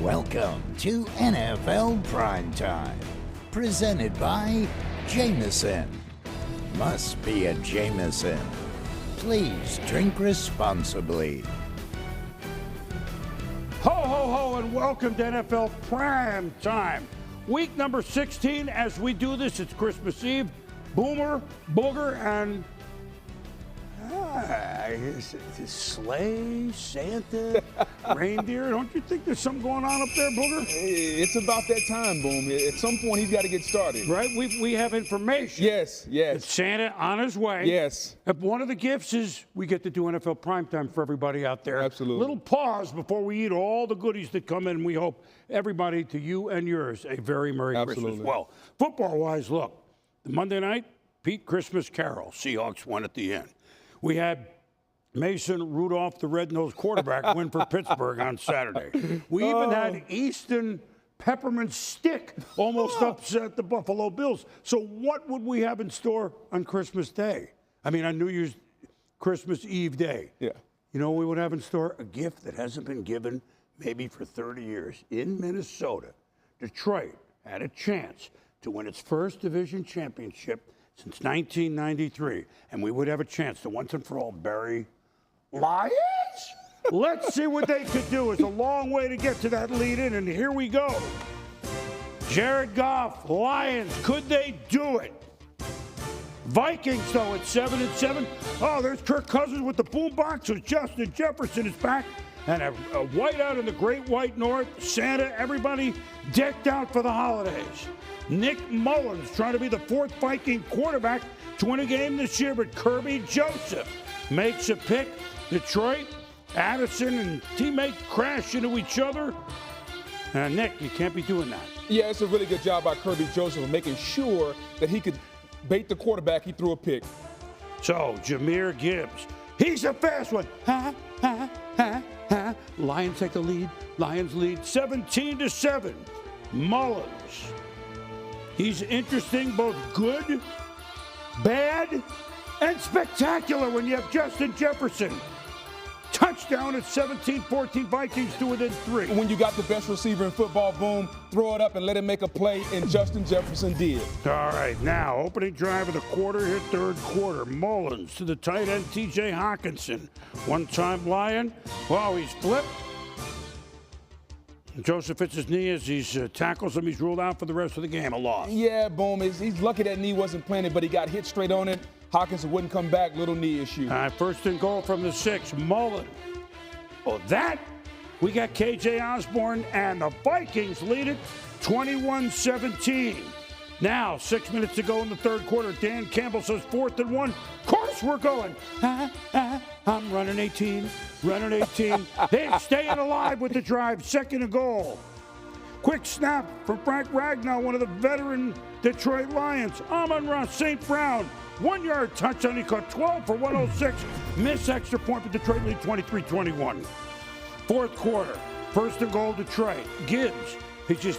Welcome to NFL Primetime, presented by Jameson. Must be a Jameson. Please drink responsibly. Ho, ho, ho, and welcome to NFL Primetime. Week number 16. As we do this, it's Christmas Eve. Boomer, Booger, and sleigh, Santa, reindeer. Don't you think there's something going on up there, Booger? It's about that time, Boom. At some point, he's got to get started. Right? We have information. Yes. It's Santa on his way. Yes. One of the gifts is we get to do NFL Primetime for everybody out there. Absolutely. Little pause before we eat all the goodies that come in. We hope everybody, to you and yours, a very Merry Christmas. Well, football-wise, look, the Monday night, Pete Christmas Carol. Seahawks won at the end. We had Mason Rudolph, the red-nosed quarterback, win for Pittsburgh on Saturday. We even had Easton Peppermint Stick almost upset the Buffalo Bills. So what would we have in store on Christmas Day? I mean, on New Year's Christmas Eve day. Yeah. You know what we would have in store? A gift that hasn't been given maybe for 30 years. In Minnesota, Detroit had a chance to win its first division championship since 1993, and we would have a chance to once and for all bury Lions? Let's see what they could do. It's a long way to get to that lead in, and here we go. Jared Goff, Lions, could they do it? Vikings, though, at 7-7. Oh, there's Kirk Cousins with the boombox. So Justin Jefferson is back. And a whiteout in the Great White North. Santa, everybody decked out for the holidays. Nick Mullins trying to be the fourth Viking quarterback to win a game this year, but Kirby Joseph makes a pick. Detroit, Addison and teammate crash into each other. Nick, you can't be doing that. Yeah, it's a really good job by Kirby Joseph of making sure that he could bait the quarterback. He threw a pick. So, Jahmyr Gibbs, he's a fast one. Lions take the lead. Lions lead 17-7. Mullins. He's interesting, both good, bad, and spectacular when you have Justin Jefferson. Touchdown at 17-14, Vikings to within 3. When you got the best receiver in football, Boom, throw it up and let him make a play, and Justin Jefferson did. All right, now, opening drive of the quarter, hit third quarter. Mullins to the tight end, T.J. Hawkinson. One-time Lion. Wow, he's flipped. Joseph hits his knee as he tackles him. He's ruled out for the rest of the game. A loss. Yeah, Boom. He's lucky that knee wasn't planted, but he got hit straight on it. Hawkinson wouldn't come back. Little knee issue. First and goal from the 6. Mullen. Oh, that. We got K.J. Osborne, and the Vikings lead it 21-17. Now, 6 minutes to go in the third quarter. Dan Campbell says 4th and 1. Of course we're going. I'm running 18. They're staying alive with the drive. 2nd and goal. Quick snap from Frank Ragnow, one of the veteran Detroit Lions. Amon-Ra St. Brown, 1 yard touchdown. He caught 12 for 106. Miss extra point for Detroit lead 23-21. Fourth quarter. 1st and goal Detroit. Gibbs, he's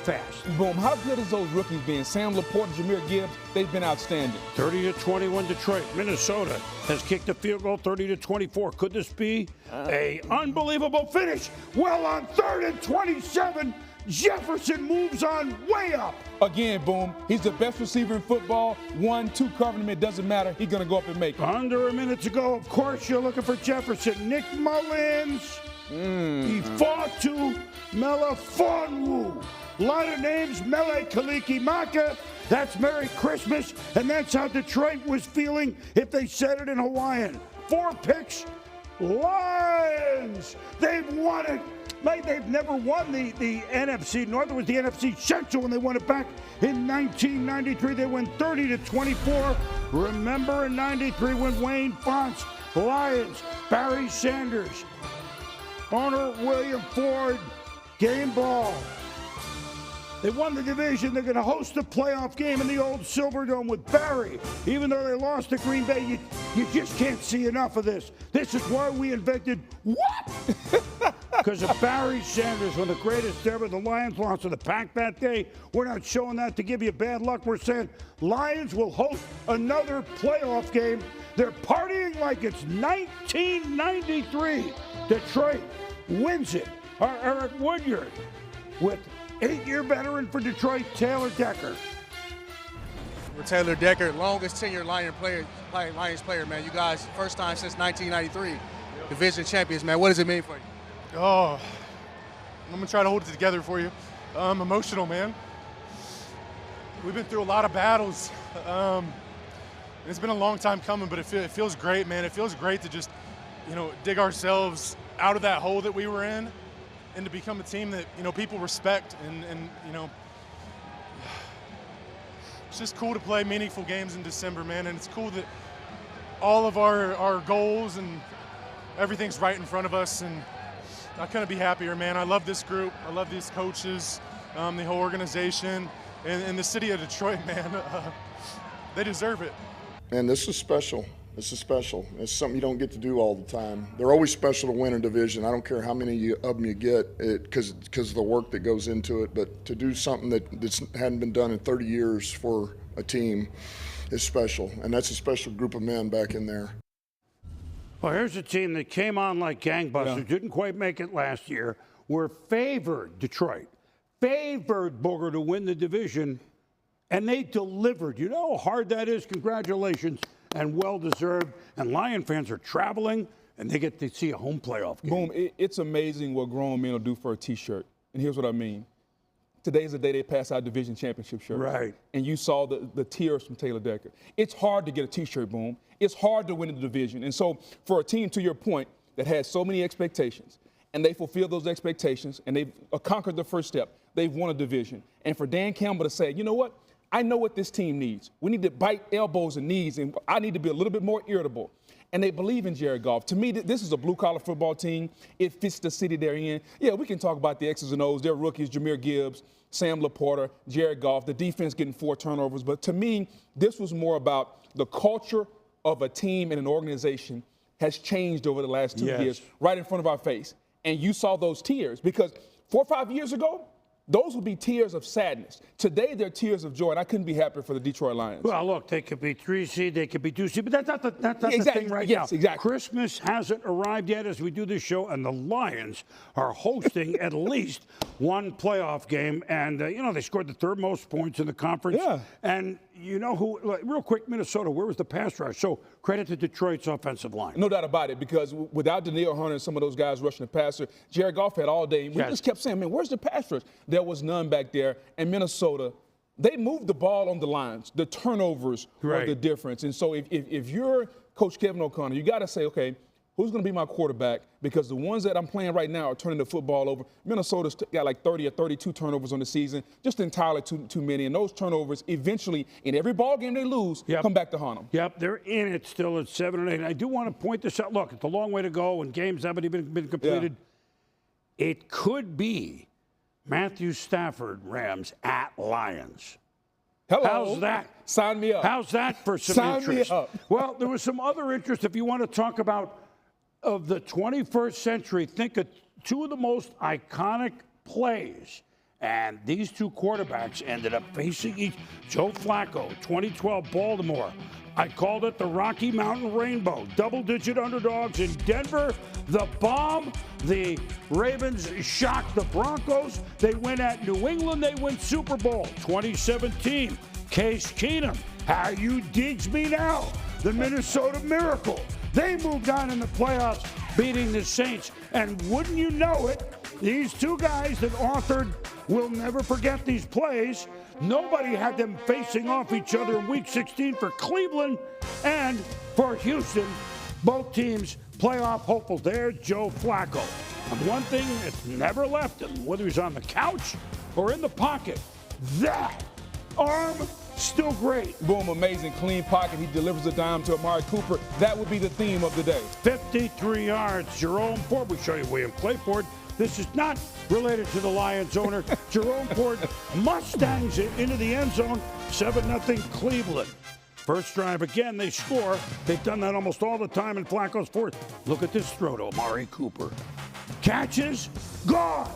fast. Boom. How good is those rookies being? Sam Laporte and Jahmyr Gibbs, they've been outstanding. 30-21 Detroit. Minnesota has kicked a field goal 30-24. Could this be a unbelievable finish? Well, on 3rd and 27, Jefferson moves on way up. Again, Boom, he's the best receiver in football. 1, 2 covering him, it doesn't matter. He's going to go up and make it. Under a minute to go. Of course, you're looking for Jefferson. Nick Mullins. He fought to Melifonwu. A lot of names, Mele Kalikimaka. That's Merry Christmas, and that's how Detroit was feeling if they said it in Hawaiian. 4 picks, Lions. They've won it. Like they've never won the NFC North. It was the NFC Central when they won it back in 1993. They went 30-24. Remember in 93 when Wayne Fonts, Lions, Barry Sanders, owner William Ford, game ball. They won the division. They're going to host a playoff game in the old Silverdome with Barry. Even though they lost to Green Bay, you just can't see enough of this. This is why we invented what? Because of Barry Sanders, one of the greatest ever. The Lions lost to the Pack that day. We're not showing that to give you bad luck. We're saying Lions will host another playoff game. They're partying like it's 1993. Detroit wins it our Eric Woodyard with 8-year veteran for Detroit, Taylor Decker. With Taylor Decker, longest tenured Lions player, man. You guys, first time since 1993, division champions, man. What does it mean for you? Oh, I'm going to try to hold it together for you. I'm emotional, man. We've been through a lot of battles. It's been a long time coming, but it feels great, man. It feels great to just, dig ourselves out of that hole that we were in and to become a team that, people respect. And it's just cool to play meaningful games in December, man. And it's cool that all of our goals and everything's right in front of us. And I couldn't be happier, man. I love this group. I love these coaches, the whole organization, and the city of Detroit, man. They deserve it. Man, this is special. This is special. It's something you don't get to do all the time. They're always special to win a division. I don't care how many of them you get because of the work that goes into it. But to do something that hadn't been done in 30 years for a team is special. And that's a special group of men back in there. Well, here's a team that came on like gangbusters, didn't quite make it last year. We're favored, Detroit, favored Booger to win the division, and they delivered. You know how hard that is? Congratulations, and well-deserved. And Lion fans are traveling, and they get to see a home playoff game. Boom, it's amazing what grown men will do for a T-shirt. And here's what I mean. Today's the day they pass out division championship shirts. Right. And you saw the tears from Taylor Decker. It's hard to get a T-shirt, Boom. It's hard to win in the division. And so for a team, to your point, that has so many expectations, and they fulfill those expectations, and they've conquered the first step, they've won a division. And for Dan Campbell to say, you know what? I know what this team needs. We need to bite elbows and knees, and I need to be a little bit more irritable. And they believe in Jared Goff. To me, this is a blue-collar football team. It fits the city they're in. Yeah, we can talk about the X's and O's. They're rookies, Jahmyr Gibbs, Sam Laporta, Jared Goff, the defense getting 4 turnovers. But to me, this was more about the culture of a team and an organization has changed over the last 2 years right in front of our face. And you saw those tears because 4 or 5 years ago, those would be tears of sadness. Today, they're tears of joy, and I couldn't be happier for the Detroit Lions. Well, look, they could be 3 seed, they could be 2 seed, but that's not the thing right now. Exactly. Christmas hasn't arrived yet as we do this show, and the Lions are hosting at least one playoff game. And, they scored the 3rd most points in the conference. Yeah. And you know who, real quick, Minnesota, where was the pass rush? So credit to Detroit's offensive line. No doubt about it, because without Danielle Hunter and some of those guys rushing the passer, Jared Goff had all day. We just kept saying, man, where's the pass rush? There was none back there. And Minnesota, they moved the ball on the lines. The turnovers were the difference. And so if you're Coach Kevin O'Connor, you got to say, okay, who's going to be my quarterback? Because the ones that I'm playing right now are turning the football over. Minnesota's got like 30 or 32 turnovers on the season, just entirely too many. And those turnovers eventually, in every ball game they lose, come back to haunt them. Yep, they're in it still at 7-8. And I do want to point this out. Look, it's a long way to go, and games haven't even been completed. Yeah. It could be Matthew Stafford, Rams at Lions. Hello. How's that? Sign me up. How's that for some interest? Sign me up. Well, there was some other interest. If you want to talk about of the 21st century, think of 2 of the most iconic plays. And these 2 quarterbacks ended up facing each. Joe Flacco, 2012 Baltimore. I called it the Rocky Mountain Rainbow. Double-digit underdogs in Denver. The bomb. The Ravens shocked the Broncos. They win at New England. They win Super Bowl 2017. Case Keenum. How you digs me now? The Minnesota Miracle. They moved on in the playoffs, beating the Saints. And wouldn't you know it, these 2 guys that authored We'll Never Forget These Plays, nobody had them facing off each other in Week 16 for Cleveland and for Houston. Both teams playoff hopefuls. There's Joe Flacco. And one thing that's never left him, whether he's on the couch or in the pocket, that arm still great. Boom, amazing, clean pocket. He delivers a dime to Amari Cooper. That would be the theme of the day. 53 yards. Jerome Ford. We show you William Clayford. This is not related to the Lions owner. Jerome Ford Mustangs it into the end zone. 7-0 Cleveland. First drive again, they score. They've done that almost all the time in Flacco's fourth. Look at this throw to Amari Cooper. Catches, gone.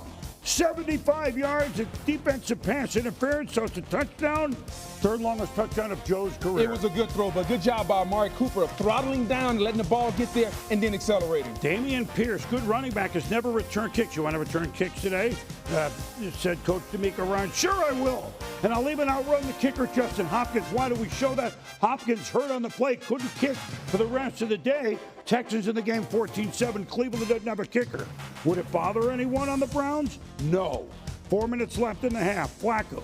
75 yards of defensive pass interference, so it's a touchdown. Third longest touchdown of Joe's career. It was a good throw, but good job by Amari Cooper of throttling down, letting the ball get there, and then accelerating. Dameon Pierce, good running back, has never returned kicks. You want to return kicks today? Said Coach D'Amico Ryan, sure I will. And I'll even outrun the kicker, Justin Hopkins. Why do we show that? Hopkins hurt on the play, couldn't kick for the rest of the day. Texans in the game 14-7. Cleveland doesn't have a kicker. Would it bother anyone on the Browns? No. 4 minutes left in the half. Flacco.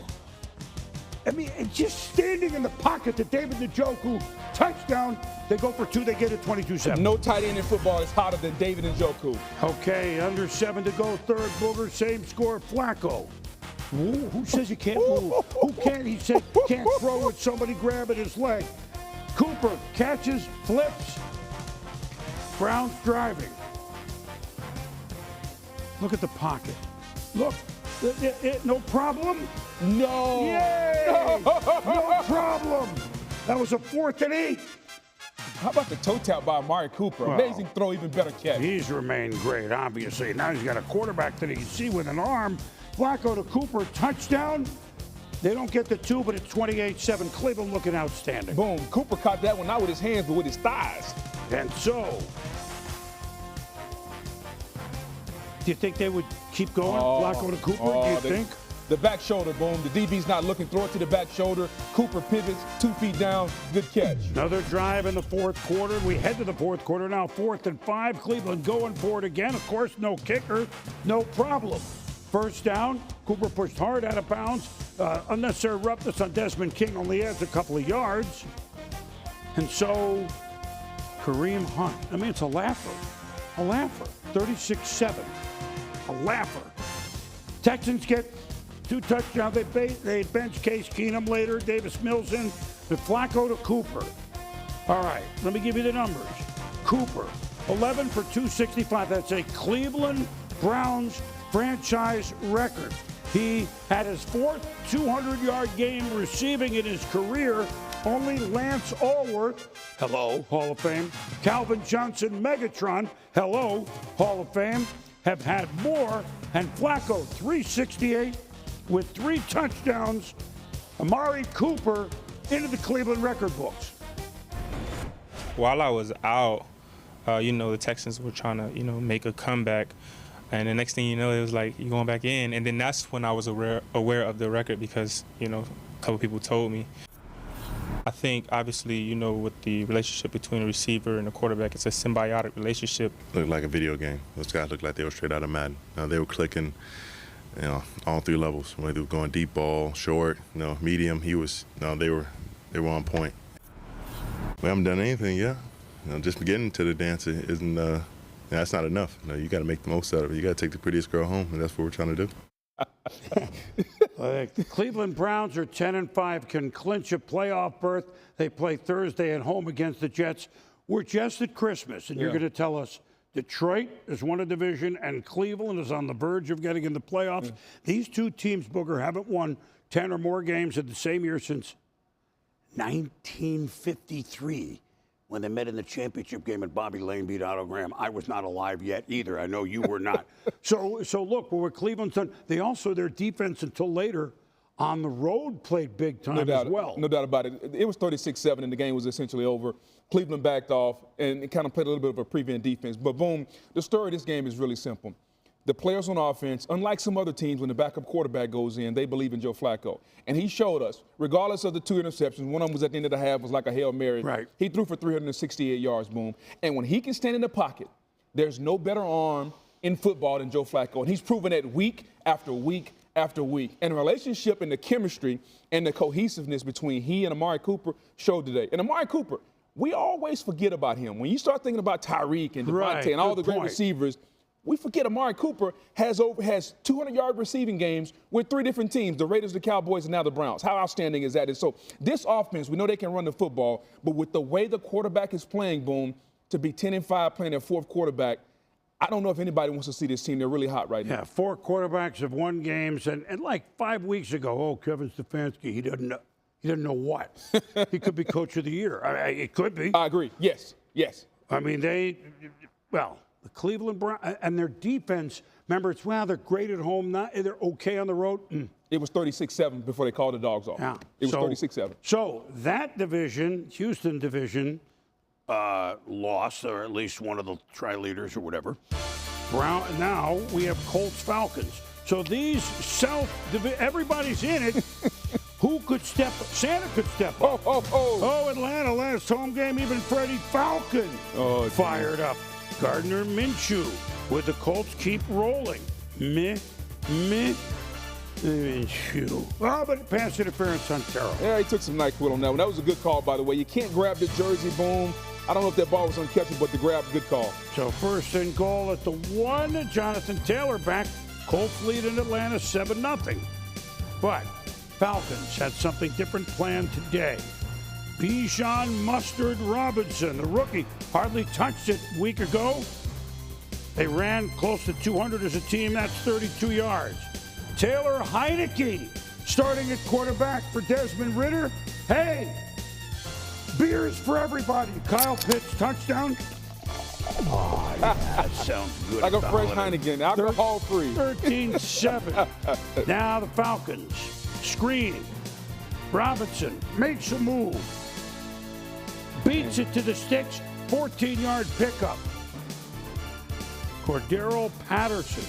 I mean, just standing in the pocket to David Njoku, touchdown. They go for 2, they get it 22-7. No tight end in football is hotter than David Njoku. Okay, under 7 to go, third. Booger, same score, Flacco. Ooh, who says he can't move? Who can't? He said can't throw with somebody grabbing his leg. Cooper catches, flips. Browns driving. Look at the pocket. Look, no problem. No. Yay! No problem. That was a 4th and 8. How about the toe tap by Amari Cooper? Well, amazing throw, even better catch. He's remained great, obviously. Now he's got a quarterback that he can see with an arm. Flacco to Cooper, touchdown. They don't get the 2, but it's 28-7. Cleveland looking outstanding. Boom. Cooper caught that one not with his hands, but with his thighs. And so, do you think they would keep going? Flacco to Cooper, do you think? The back shoulder, boom. The DB's not looking. Throw it to the back shoulder. Cooper pivots, 2 feet down. Good catch. Another drive in the fourth quarter. We head to the fourth quarter now. 4th and 5. Cleveland going for it again. Of course, no kicker. No problem. First down. Cooper pushed hard out of bounds. Unnecessary roughness on Desmond King only adds a couple of yards. And so, Kareem Hunt. I mean, it's a laugher. A laugher. 36-7. A laugher. Texans get 2 touchdowns. They bench Case Keenum later. Davis Mills in. But Flacco to Cooper. All right, let me give you the numbers. Cooper, 11 for 265. That's a Cleveland Browns franchise record. He had his 4th 200-yard game receiving in his career. Only Lance Allworth, hello, Hall of Fame, Calvin Johnson, Megatron, hello, Hall of Fame, have had more. And Flacco, 368 with 3 touchdowns. Amari Cooper into the Cleveland record books. While I was out, the Texans were trying to, make a comeback. And the next thing you know, it was like, you're going back in. And then that's when I was aware of the record because, a couple people told me. I think, obviously, with the relationship between the receiver and the quarterback, it's a symbiotic relationship. Looked like a video game. Those guys looked like they were straight out of Madden. They were clicking, all 3 levels. When they were going deep ball, short, medium, they were on point. We haven't done anything yet. Just getting to the dance isn't. That's not enough. You got to make the most out of it. You got to take the prettiest girl home, and that's what we're trying to do. The Cleveland Browns are 10-5, can clinch a playoff berth. They play Thursday at home against the Jets. We're just at Christmas, and you're going to tell us Detroit has won a division and Cleveland is on the verge of getting in the playoffs. These 2 teams, Booger, haven't won 10 or more games in the same year since 1953. When they met in the championship game and Bobby Lane beat Otto Graham. I was not alive yet either. I know you were not. So look, what Cleveland's done, they also, their defense until later on the road played big time as well. No doubt about it. It was 36-7 and the game was essentially over. Cleveland backed off and kind of played a little bit of a prevent defense. But boom, the story of this game is really simple. The players on offense, unlike some other teams, when the backup quarterback goes in, they believe in Joe Flacco. And he showed us, regardless of the 2 interceptions, one of them was at the end of the half, was like a Hail Mary. Right. He threw for 368 yards, boom. And when he can stand in the pocket, there's no better arm in football than Joe Flacco. And he's proven that week after week after week. And the relationship and the chemistry and the cohesiveness between he and Amari Cooper showed today. And Amari Cooper, we always forget about him. When you start thinking about Tyreek and Devontae and all the great receivers, we forget Amari Cooper has 200-yard receiving games with 3 different teams, the Raiders, the Cowboys, and now the Browns. How outstanding is that? And so this offense, we know they can run the football, but with the way the quarterback is playing, boom, to be 10-5 playing their 4th quarterback, I don't know if anybody wants to see this team. They're really hot right now. Yeah, 4 quarterbacks have won games, and like 5 weeks ago, Kevin Stefanski, he doesn't know what. He could be coach of the year. It could be. I agree. Yes. I mean, the Cleveland Browns, and their defense, remember, they're great at home, they're okay on the road. It was 36-7 before they called the dogs off. Yeah. It was 36-7. So that division, Houston division, lost, or at least one of the tri-leaders or whatever. Now we have Colts Falcons. So these everybody's in it. Who could step up? Santa could step up. Oh, Atlanta, last home game, even Freddie Falcon fired up. Gardner Minshew with the Colts keep rolling. Minshew. Oh, but pass interference on Terrell. Yeah, he took some NyQuil on that one. That was a good call, by the way. You can't grab the jersey, boom. I don't know if that ball was uncatchable, but the grab, good call. So first and goal at the 1. Jonathan Taylor back. Colts lead in Atlanta 7-0. But Falcons had something different planned today. Bijan Mustard Robinson, the rookie, hardly touched it a week ago. They ran close to 200 as a team. That's 32 yards. Taylor Heineke starting at quarterback for Desmond Ridder. Hey, beers for everybody. Kyle Pitts touchdown. Oh, yeah, that sounds good. Like a fresh Heineken, alcohol-free. 13-7. Now the Falcons. Screen. Robinson makes a move. Beats it to the sticks. 14-yard pickup. Cordero Patterson.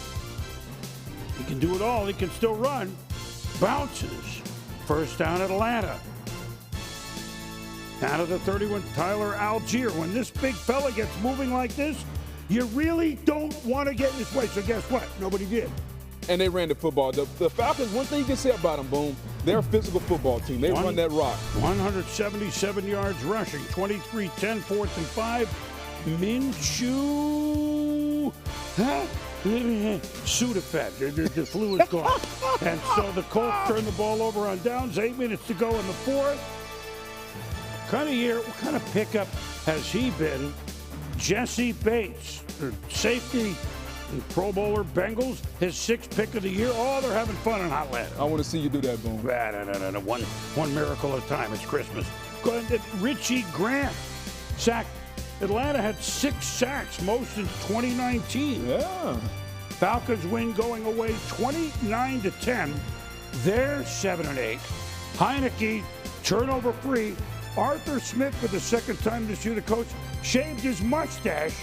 He can do it all. He can still run. Bounces. First down Atlanta. Out of the 31, Tyler Algier. When this big fella gets moving like this, you really don't want to get in his way. So guess what? Nobody did. And they ran the football. The Falcons, one thing you can say about them, boom, they're a physical football team. They run that rock. 177 yards rushing, 23-10, 4th and 5. Minshew. Sudafed. The fluid's gone. And so the Colts turn the ball over on downs. 8 minutes to go in the 4th. What kind of pickup has he been? Jesse Bates, safety and Pro Bowler Bengals, his 6th pick of the year. Oh, they're having fun in Atlanta. I want to see you do that, boom. No. One miracle at a time. It's Christmas. Go ahead. Richie Grant sacked. Atlanta had 6 sacks, most since 2019. Yeah. Falcons win going away 29-10. They're 7-8. Heineke turnover free. Arthur Smith, for the 2nd time this year, the coach, shaved his mustache.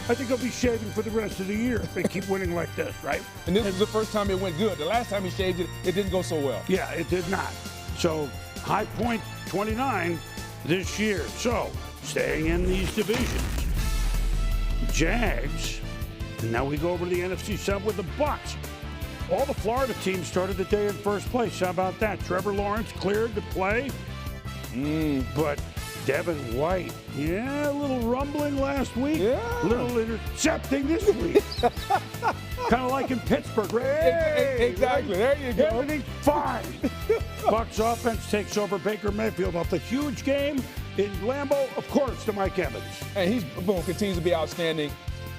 I think he'll be shaving for the rest of the year if they keep winning like this, right? And this is the first time it went good. The last time he shaved it, it didn't go so well. Yeah, it did not. So, high point 29 this year. So, staying in these divisions. Jags. And now we go over to the NFC South with the Bucs. All the Florida teams started the day in first place. How about that? Trevor Lawrence cleared to play. But Devin White, a little rumbling last week. Yeah. A little intercepting this week. Kind of like in Pittsburgh, right? Exactly. There you go. Everything's fine. Bucs offense takes over Baker Mayfield off the huge game in Lambeau, of course, to Mike Evans. And he's continues to be outstanding,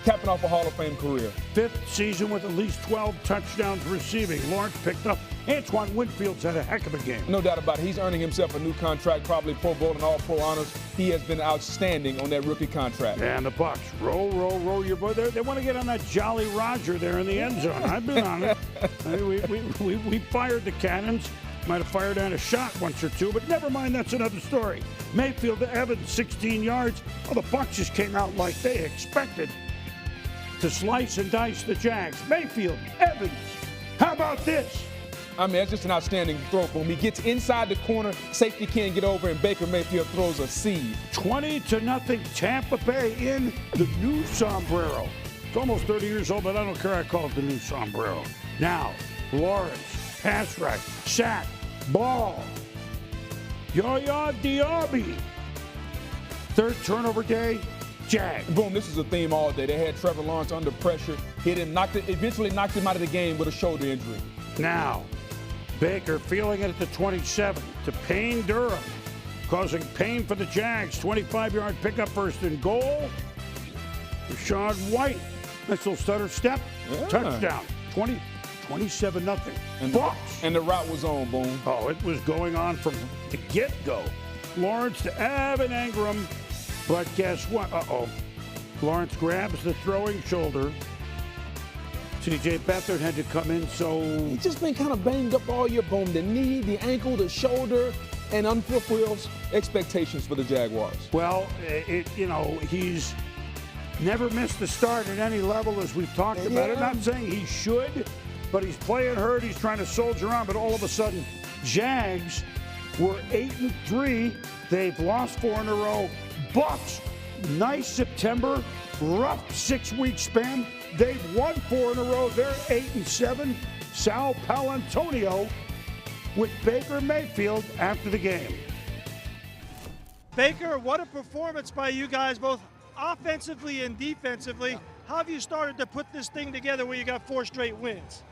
capping off a Hall of Fame career. 5th season with at least 12 touchdowns receiving. Lawrence picked up. Antoine Winfield's had a heck of a game. No doubt about it. He's earning himself a new contract, probably Pro Bowl and All-Pro honors. He has been outstanding on that rookie contract. And the Bucs, roll your boy. They want to get on that Jolly Roger there in the end zone. I've been on it. We fired the cannons. Might have fired down a shot once or two, but never mind, that's another story. Mayfield to Evans, 16 yards. Well, the Bucs just came out like they expected to slice and dice the Jags. Mayfield, Evans, how about this? I mean, that's just an outstanding throw for him. He gets inside the corner, safety can't get over, and Baker Mayfield throws a seed. 20-0 Tampa Bay in the new sombrero. It's almost 30 years old, but I don't care. I call it the new sombrero. Now, Lawrence, pass rush, sack, ball. Yaya Diaby. 3rd turnover day. Jags. Boom, this is a theme all day. They had Trevor Lawrence under pressure, hit him, eventually knocked him out of the game with a shoulder injury. Now, Baker feeling it at the 27 to Payne Durham, causing pain for the Jags. 25-yard pickup, 1st and goal. Rashad White, nice little stutter step, touchdown. 27-0. And the route was on, boom. Oh, it was going on from the get-go. Lawrence to Evan Engram. But guess what? Lawrence grabs the throwing shoulder. C.J. Beathard had to come in, so... He's just been kind of banged up all year, Boom. The knee, the ankle, the shoulder, and unfulfilled expectations for the Jaguars. Well, he's never missed a start at any level, as we've talked about. I'm not saying he should, but he's playing hurt. He's trying to soldier on, but all of a sudden, Jags were 8-3. They've lost 4 in a row. Bucks, nice September, rough 6-week span. They've won 4 in a row. They're 8-7. Sal Paolantonio with Baker Mayfield after the game. Baker, what a performance by you guys, both offensively and defensively. How have you started to put this thing together where you got 4 straight wins?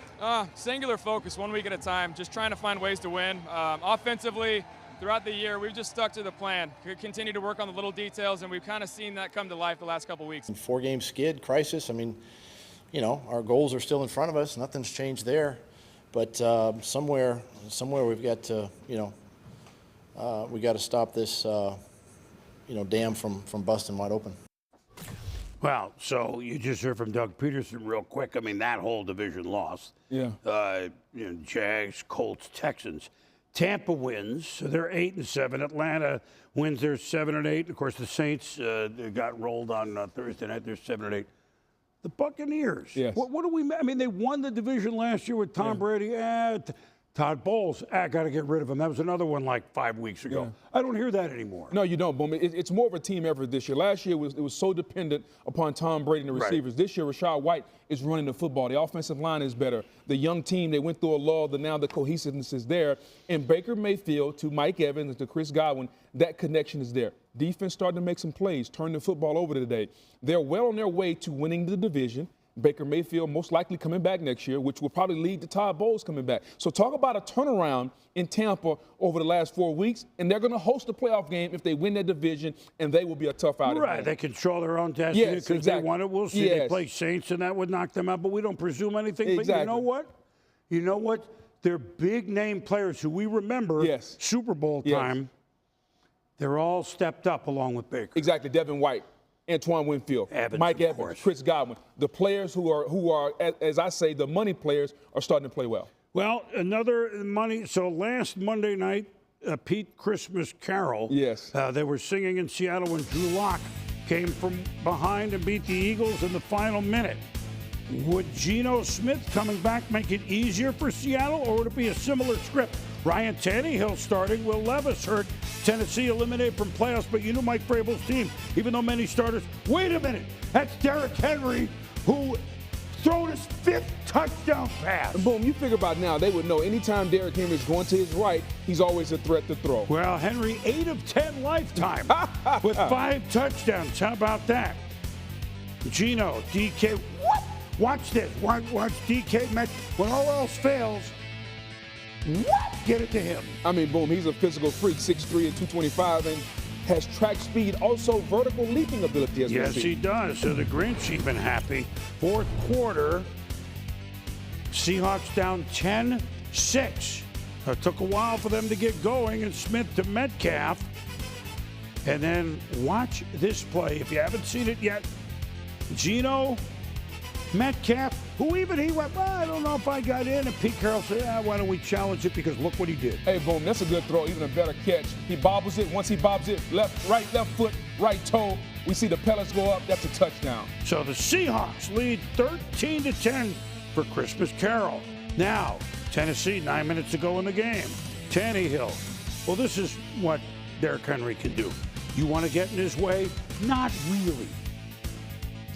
Singular focus, 1 week at a time, just trying to find ways to win. Offensively, throughout the year, we've just stuck to the plan. We continue to work on the little details, and we've kind of seen that come to life the last couple weeks. 4-game skid, crisis. I mean, our goals are still in front of us. Nothing's changed there. But somewhere we've got to, we got to stop this, dam from busting wide open. Well, so you just heard from Doug Peterson real quick. I mean, that whole division lost. Yeah. Jags, Colts, Texans. Tampa wins, so they're 8-7. Atlanta wins, they're 7-8. Of course, the Saints they got rolled on Thursday night. They're 7-8. The Buccaneers. Yes. What do we? I mean, they won the division last year with Tom Brady. Todd Bowles. Got to get rid of him. That was another one like 5 weeks ago. Yeah. I don't hear that anymore. No, you don't, Boom. It's more of a team effort this year. Last year it was so dependent upon Tom Brady and the receivers. Right. This year, Rachaad White is running the football. The offensive line is better. The young team, they went through a lull. Now the cohesiveness is there. And Baker Mayfield to Mike Evans and to Chris Godwin, that connection is there. Defense starting to make some plays, turn the football over today. They're well on their way to winning the division. Baker Mayfield most likely coming back next year, which will probably lead to Todd Bowles coming back. So talk about a turnaround in Tampa over the last 4 weeks, and they're going to host a playoff game if they win that division, and they will be a tough outing. Right, they control their own destiny because they won it. We'll see. Yes. They play Saints, and that would knock them out, but we don't presume anything. Exactly. But you know what? They're big-name players who we remember Super Bowl time. They're all stepped up along with Baker. Exactly, Devin White. Antoine Winfield, Mike Evans, Chris Godwin. The players who are, as I say, the money players are starting to play well. Well, another money. So last Monday night, Pete Christmas Carol. Yes. They were singing in Seattle when Drew Lock came from behind and beat the Eagles in the final minute. Would Geno Smith coming back make it easier for Seattle, or would it be a similar script? Ryan Tannehill starting. Will Levis hurt? Tennessee eliminated from playoffs, but you know Mike Vrabel's team, even though many starters. Wait a minute. That's Derrick Henry, who thrown his 5th touchdown pass. Boom, you figure about now, they would know anytime Derrick Henry is going to his right, he's always a threat to throw. Well, Henry, 8 of 10 lifetime with 5 touchdowns. How about that? Geno, DK, what? Watch this. Watch DK match. When all else fails, what? Get it to him. I mean, Boom, he's a physical freak, 6'3" and 225, and has track speed, also vertical leaping ability as well. Yes, he does. So the Grinch even happy. 4th quarter, Seahawks down 10-6. It took a while for them to get going, and Smith to Metcalf. And then watch this play. If you haven't seen it yet, Geno, Metcalf, who even he went, well, I don't know if I got in. And Pete Carroll said, why don't we challenge it, because look what he did. Hey, Boom, that's a good throw, even a better catch. He bobbles it. Once he bobs it, right left foot, right toe. We see the pellets go up. That's a touchdown. So the Seahawks lead 13-10 for Christmas Carol. Now, Tennessee, 9 minutes to go in the game. Tannehill. Well, this is what Derrick Henry can do. You want to get in his way? Not really.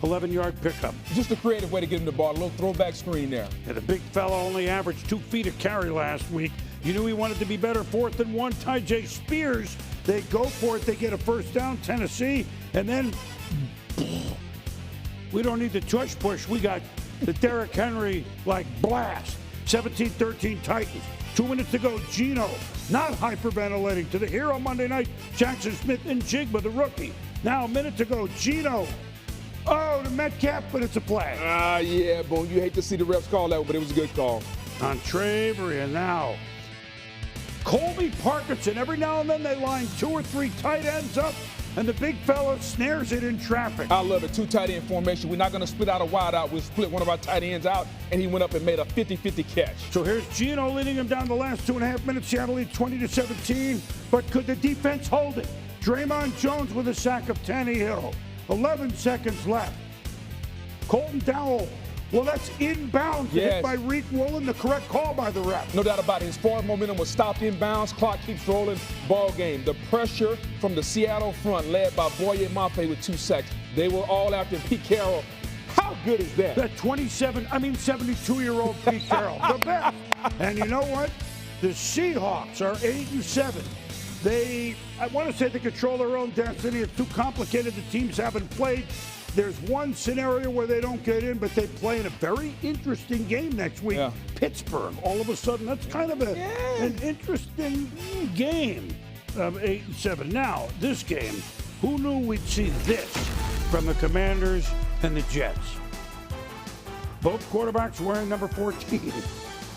11-yard pickup. Just a creative way to get him the ball. A little throwback screen there. Yeah, the big fella only averaged 2 feet of carry last week. You knew he wanted to be better. 4th and 1. Tyjae Spears. They go for it. They get a first down. Tennessee. And then we don't need the tush push. We got the Derrick Henry blast. 17-13 Titans. 2 minutes to go. Geno not hyperventilating to the hero Monday night. Jackson Smith and Jigba, the rookie. Now a minute to go. Geno. Oh, the Metcalf, but it's a flag. Yeah, Boom. You hate to see the refs call that one, but it was a good call. On Travery, and now Colby Parkinson. Every now and then they line 2 or 3 tight ends up. and the big fella snares it in traffic. I love it. 2 tight end formation. We're not going to split out a wide out. We'll split one of our tight ends out, and he went up and made a 50-50 catch. So here's Gino leading him down the last 2.5 minutes. Seattle leads 20-17. But could the defense hold it? Draymond Jones with a sack of Tannehill. 11 seconds left. Colton Dowell. Well, that's inbounds hit by Reek Woolen. The correct call by the ref. No doubt about it. His forward momentum was stopped inbounds. Clock keeps rolling. Ball game. The pressure from the Seattle front, led by Boye Mafe with 2 sacks. They were all after Pete Carroll. How good is that? That 72-year-old Pete Carroll, the best. And you know what? The Seahawks are 8-7. I want to say they control their own destiny. It's too complicated. The teams haven't played. There's one scenario where they don't get in, but they play in a very interesting game next week. Yeah. Pittsburgh. All of a sudden, that's kind of an interesting game of 8-7. Now, this game, who knew we'd see this from the Commanders and the Jets? Both quarterbacks wearing number 14.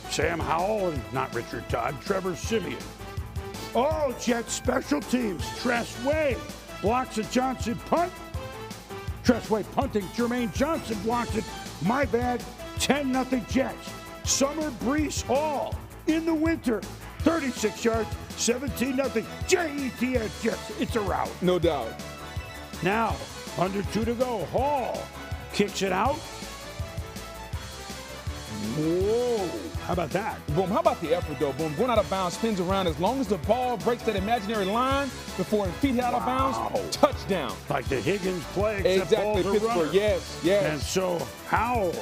Sam Howell and not Richard Todd, Trevor Siemian. Oh, Jets special teams. Tress Way blocks a Johnson punt. Tressway punting. Jermaine Johnson blocks it. My bad. 10-0 Jets. Summer Breece Hall in the winter. 36 yards. 17-0 Jets. Jets. It's a rout. No doubt. Now, under 2 to go. Hall kicks it out. Whoa. How about that? Boom. How about the effort, though? Boom. Going out of bounds, spins around. As long as the ball breaks that imaginary line before his feet hit out of bounds, touchdown. Like the Higgins play. Exactly. Pittsburgh. Yes. And so Howell,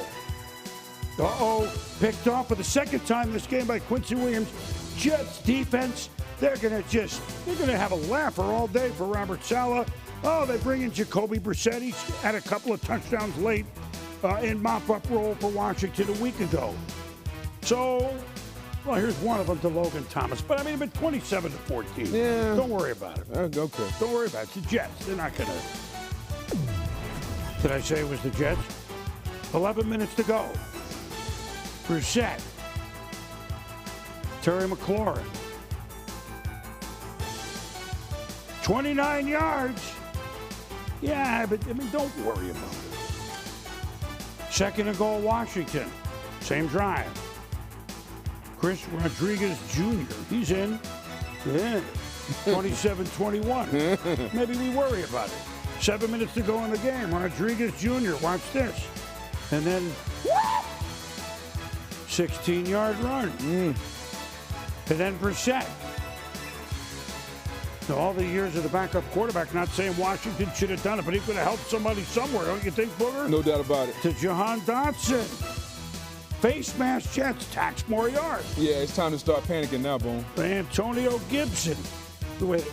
picked off for the second time this game by Quincy Williams. Jets defense, they're going to have a laugher all day for Robert Saleh. Oh, they bring in Jacoby Brissett. He's had a couple of touchdowns late in mop-up role for Washington a week ago. So, well, here's one of them to Logan Thomas. But, I mean, it's 27-14. Yeah. Don't worry about it. Okay. Don't worry about it. It's the Jets. They're not going to. Did I say it was the Jets? 11 minutes to go. Brissett. Terry McLaurin. 29 yards. Yeah, but, I mean, don't worry about it. Second and goal, Washington. Same drive. Chris Rodriguez Jr. He's in. Yeah. 27-21. Maybe we worry about it. 7 minutes to go in the game. Rodriguez Jr. Watch this. And then 16-yard run. And then Brissett. Now, all the years of the backup quarterback, not saying Washington should have done it, but he could have helped somebody somewhere, don't you think, Booger? No doubt about it. To Jahan Dotson. Face mask Jets, tax more yards. Yeah, it's time to start panicking now, Boom. Antonio Gibson. Wait a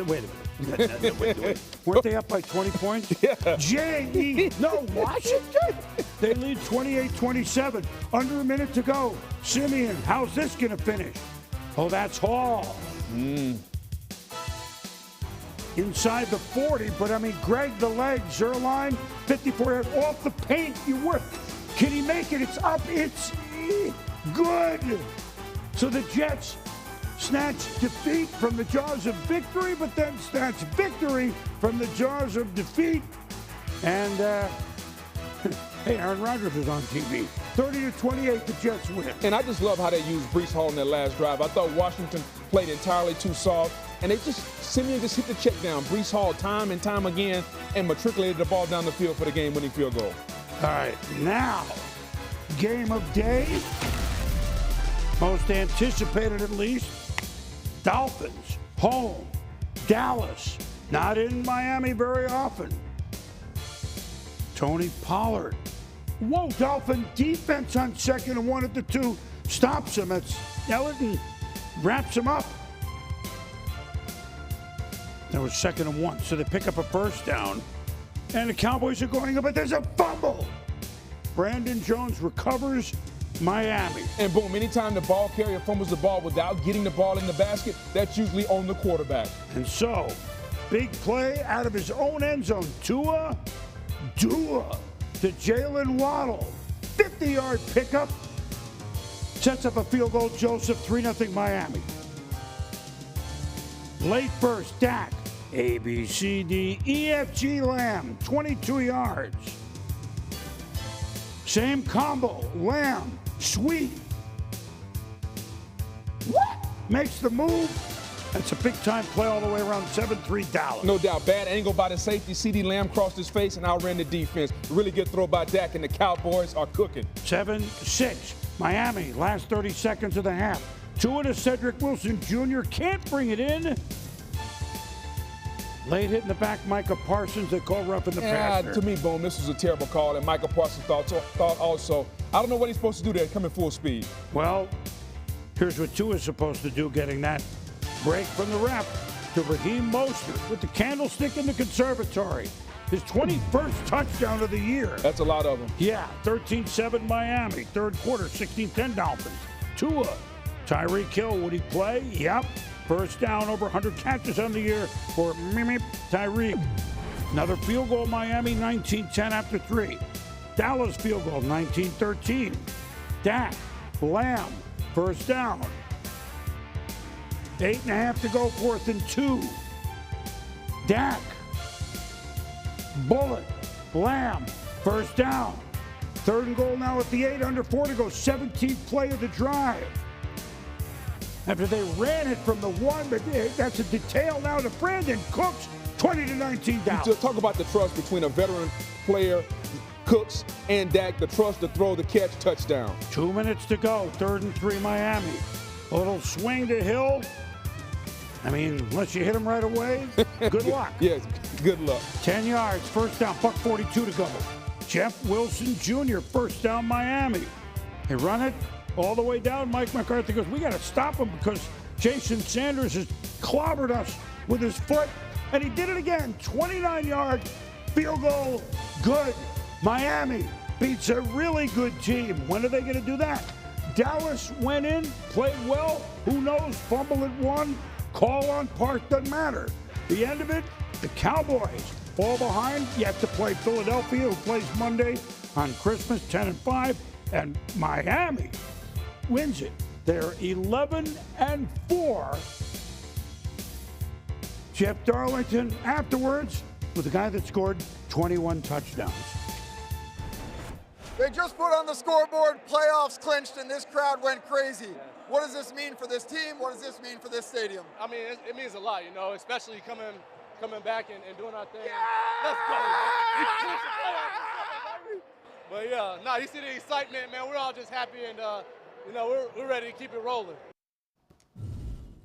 minute. Weren't they up by 20 points? Yeah. J.E. No, Washington? They lead 28-27. Under a minute to go. Siemian, how's this going to finish? Oh, that's Hall. Inside the 40, but I mean, Greg the leg, Zerline, 54 yards off the paint. You work. Can he make it? It's up. It's good. So the Jets snatch defeat from the jaws of victory, but then snatch victory from the jaws of defeat. And, hey, Aaron Rodgers is on TV. 30-28, the Jets win. And I just love how they used Breece Hall in that last drive. I thought Washington played entirely too soft. And Siemian just hit the check down. Breece Hall time and time again and matriculated the ball down the field for the game-winning field goal. All right, now, game of day. Most anticipated at least. Dolphins, home. Dallas, not in Miami very often. Tony Pollard. Whoa, Dolphin defense on 2nd and 1 at the 2. Stops him. That's Ellerton. Wraps him up. That was 2nd and 1, so they pick up a first down. And the Cowboys are going up, but there's a fumble. Brandon Jones recovers Miami. And boom, anytime the ball carrier fumbles the ball without getting the ball in the basket, that's usually on the quarterback. And so, big play out of his own end zone. Tua to Jalen Waddle. 50-yard pickup. Sets up a field goal, Joseph, 3-0 Miami. Late burst, Dak A, B, C, D, E, F, G, Lamb, 22 yards. Same combo, Lamb, sweet. What? Makes the move. That's a big-time play all the way around 7-3 Dallas. No doubt. Bad angle by the safety. CeeDee Lamb crossed his face and outran the defense. Really good throw by Dak, and the Cowboys are cooking. 7-6. Miami, last 30 seconds of the half. Tua to Cedric Wilson Jr. Can't bring it in. Late hit in the back, Micah Parsons. They call rough in the passer. To me, Boom, this was a terrible call, and Micah Parsons thought also. I don't know what he's supposed to do there, coming full speed. Well, here's what Tua's supposed to do, getting that break from the ref to Raheem Mostert with the candlestick in the conservatory. His 21st touchdown of the year. That's a lot of them. Yeah, 13-7 Miami. Third quarter, 16-10 Dolphins. Tua, Tyreek Hill, would he play? Yep. First down, over 100 catches on the year for Tyreek. Another field goal, Miami, 19-10 after 3. Dallas field goal, 19-13. Dak, Lamb, first down. 8.5 to go, 4th and 2. Dak, Bullet, Lamb, first down. 3rd and goal now at the 8, under 4 to go, 17th play of the drive. After they ran it from the 1, but that's a detail now to Brandon Cooks, 20-19 Dallas. You talk about the trust between a veteran player, Cooks, and Dak, the trust to throw, the catch, touchdown. 2 minutes to go, 3rd and 3 Miami. A little swing to Hill. I mean, unless you hit him right away, good luck. Yes, good luck. 10 yards, first down, $1:42 to go. Jeff Wilson Jr., first down Miami. They run it all the way down. Mike McCarthy goes, we got to stop him because Jason Sanders has clobbered us with his foot. And he did it again. 29-yard field goal, good. Miami beats a really good team. When are they going to do that? Dallas went in, played well. Who knows? Fumble at 1. Call on Park, doesn't matter. The end of it, the Cowboys fall behind, yet to play Philadelphia, who plays Monday on Christmas, 10-5, and Miami wins it. They're 11-4. Jeff Darlington afterwards with the guy that scored 21 touchdowns. They just put on the scoreboard, playoffs clinched, and this crowd went crazy. What does this mean for this team? What does this mean for this stadium? I mean, it means a lot, you know, especially coming back and doing our thing. Yeah! Let's go. But yeah, no, you see the excitement, man. We're all just happy, and you know, we're ready to keep it rolling.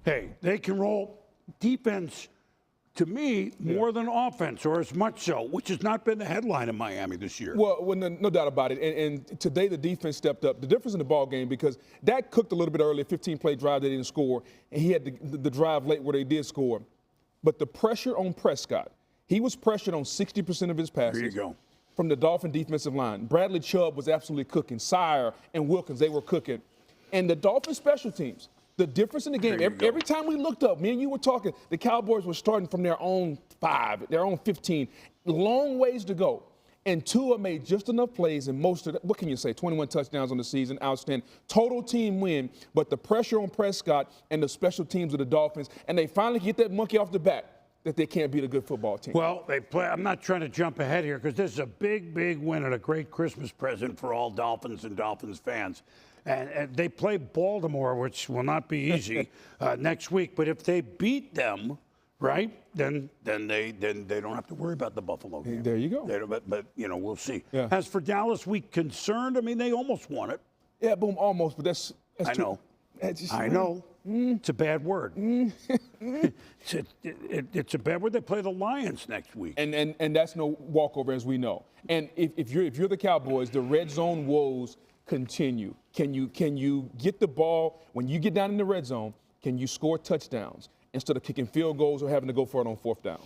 Hey, they can roll defense. To me, more than offense, or as much so, which has not been the headline in Miami this year. Well, no doubt about it. And today the defense stepped up. The difference in the ball game, because Dak cooked a little bit early, 15-play drive they didn't score, and he had the drive late where they did score. But the pressure on Prescott, he was pressured on 60% of his passes. There you go. From the Dolphin defensive line. Bradley Chubb was absolutely cooking. Sire and Wilkins, they were cooking. And the Dolphin special teams, the difference in the game, every time we looked up, me and you were talking, the Cowboys were starting from their own 5, their own 15. Long ways to go. And Tua made just enough plays, and most of what can you say, 21 touchdowns on the season, outstanding. Total team win, but the pressure on Prescott and the special teams of the Dolphins, and they finally get that monkey off the back that they can't beat a good football team. Well, they play. I'm not trying to jump ahead here because this is a big, big win and a great Christmas present for all Dolphins and Dolphins fans. And they play Baltimore, which will not be easy next week. But if they beat them, right, then they don't have to worry about the Buffalo game. There you go. But you know, we'll see. Yeah. As for Dallas, we concerned. I mean, they almost won it. Yeah, boom, almost. But that's I know. I know. It's a bad word. It's a bad word. They play the Lions next week, and that's no walkover, as we know. And if you're the Cowboys, the red zone woes continue. Can you get the ball when you get down in the red zone? Can you score touchdowns instead of kicking field goals or having to go for it on 4th down?